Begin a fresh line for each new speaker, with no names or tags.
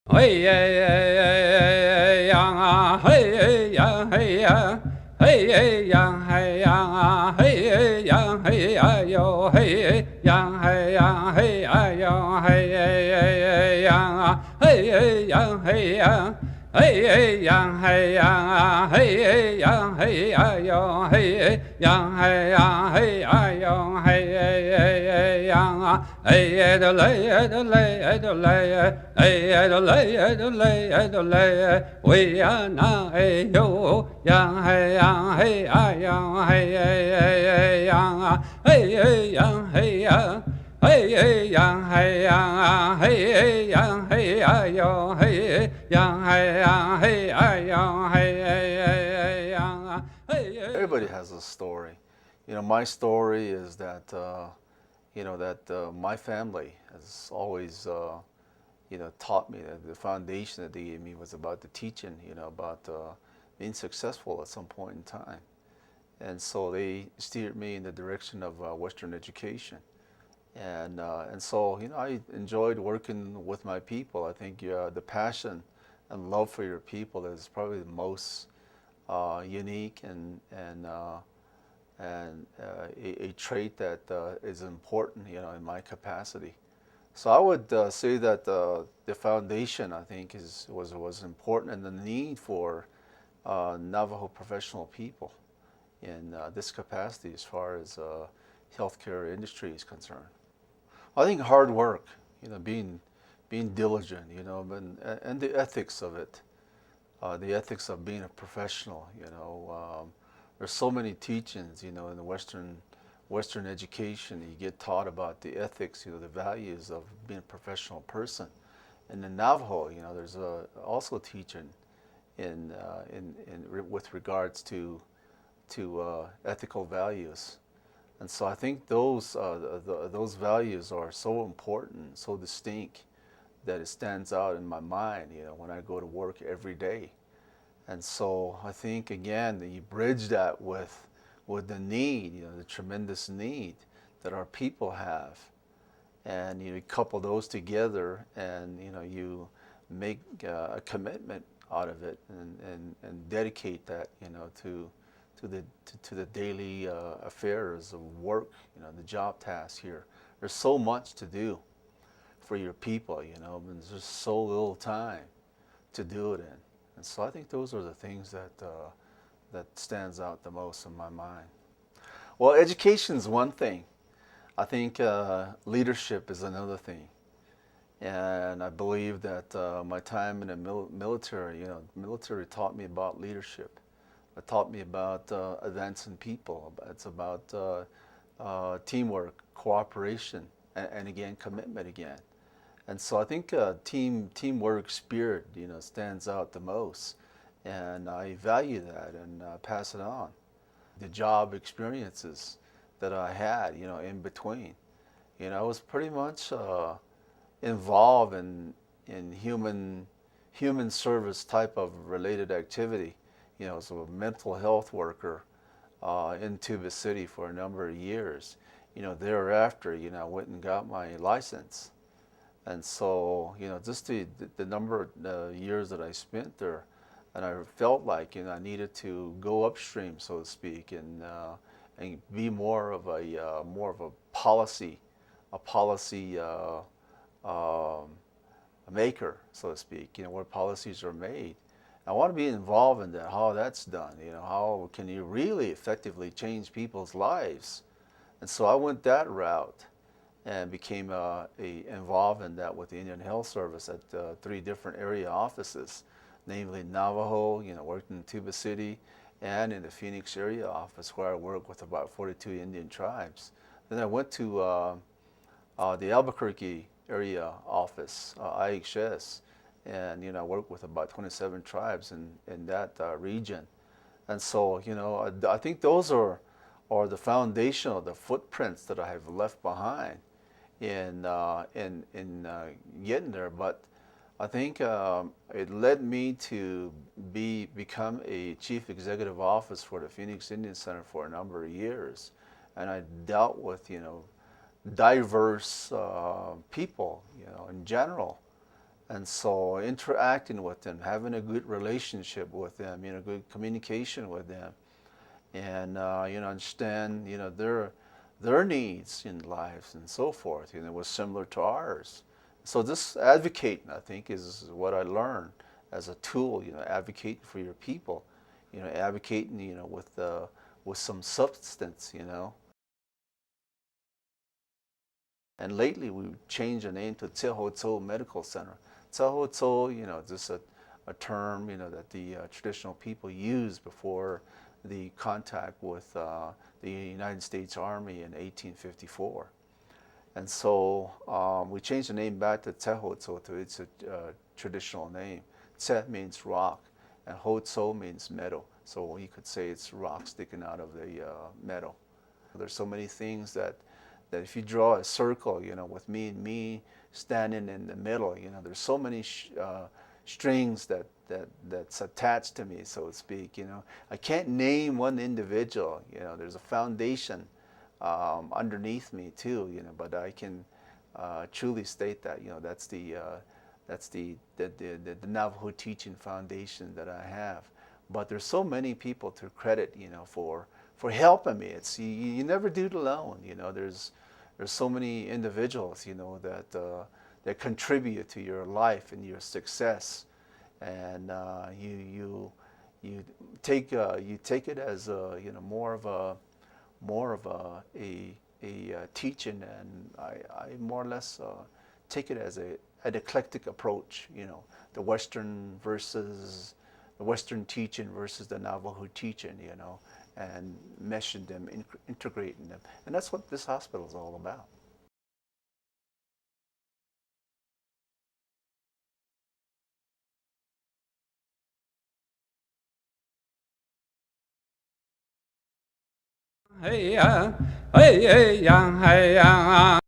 Hey ya ya yang ah hey ya hey ya hey yang hey yang ah hey yang hey ya yo hey yang hey yang hey ya yo hey yang ah hey yang hey ya hey yang hey yang ah hey yang hey ya yo hey yang hey yang hey ya yo hey yang ah hey do lay do lay do lay hey do lay do lay we ya na hey yo yang hey yang hey yang hey yang hey ya hey yang hey yang hey yang hey yo hey yang hey yang hey yang
Everybody has a story. My story is that my family has always taught me that the foundation that they gave me was about the teaching, about being successful at some point in time. And so they steered me in the direction of Western education. And so I enjoyed working with my people. I think the passion and love for your people is probably the most unique and a trait that is important, in my capacity. So I would say that the foundation, I think, was important, and the need for Navajo professional people in this capacity as far as healthcare industry is concerned. I think hard work, being diligent, and the ethics of it, the ethics of being a professional. There's so many teachings, in the Western education. You get taught about the ethics, the values of being a professional person. And in Navajo, there's also teaching with regards to ethical values. And so I think those values are so important, so distinct, that it stands out in my mind, when I go to work every day. And so I think, again, that you bridge that with the need, the tremendous need that our people have, and you couple those together, and you make a commitment out of it, and dedicate that, to the daily affairs of work, the job tasks here. There's so much to do for your people, and there's just so little time to do it in. And so I think those are the things that stands out the most in my mind. Well, education is one thing. I think leadership is another thing. And I believe that my time in the military, military taught me about leadership. It taught me about advancing people. It's about teamwork, cooperation, and again, commitment again. And so I think teamwork spirit, stands out the most, and I value that and pass it on. The job experiences that I had, in between, I was pretty much involved in human service type of related activity. As a mental health worker in Tuba City for a number of years. Thereafter, I went and got my license. And so, just the number of years that I spent there, and I felt like, I needed to go upstream, so to speak, and be more of a policy um, maker, so to speak. Where policies are made. I want to be involved in that, how that's done. How can you really effectively change people's lives? And so I went that route and became involved in that with the Indian Health Service at 3 different area offices, namely Navajo, worked in Tuba City, and in the Phoenix area office where I worked with about 42 Indian tribes. Then I went to the Albuquerque area office, IHS, and I worked with about 27 tribes in that region. And so, I think those are the foundational, the footprints that I have left behind in getting there. But I think it led me to become a chief executive officer for the Phoenix Indian Center for a number of years, and I dealt with diverse people, in general. And so interacting with them, having a good relationship with them, good communication with them, and understand their needs in lives and so forth, was similar to ours. So this advocating, I think, is what I learned as a tool, advocating for your people, advocating, with some substance. And lately we changed the name to Tsehootsooi Medical Center. Tsehootsooi, just a term, that the traditional people used before the contact with the United States Army in 1854. And so we changed the name back to Tsehootsooi to its traditional name. Tse means rock, and Hootsooi means meadow. So you could say it's rock sticking out of the meadow. There's so many things that if you draw a circle, with me standing in the middle, there's so many strings that's attached to me, so to speak. I can't name one individual. There's a foundation underneath me too. But I can truly state that that's the Navajo Teaching Foundation that I have. But there's so many people to credit, for helping me. It's you never do it alone. There's so many individuals, that contribute to your life and your success, and you take it as more of a teaching, and I more or less take it as an eclectic approach. The Western teaching versus the Navajo teaching. And meshing them, integrating them. And that's what this hospital is all about.
Hey ya, hey hey ya, hey ya.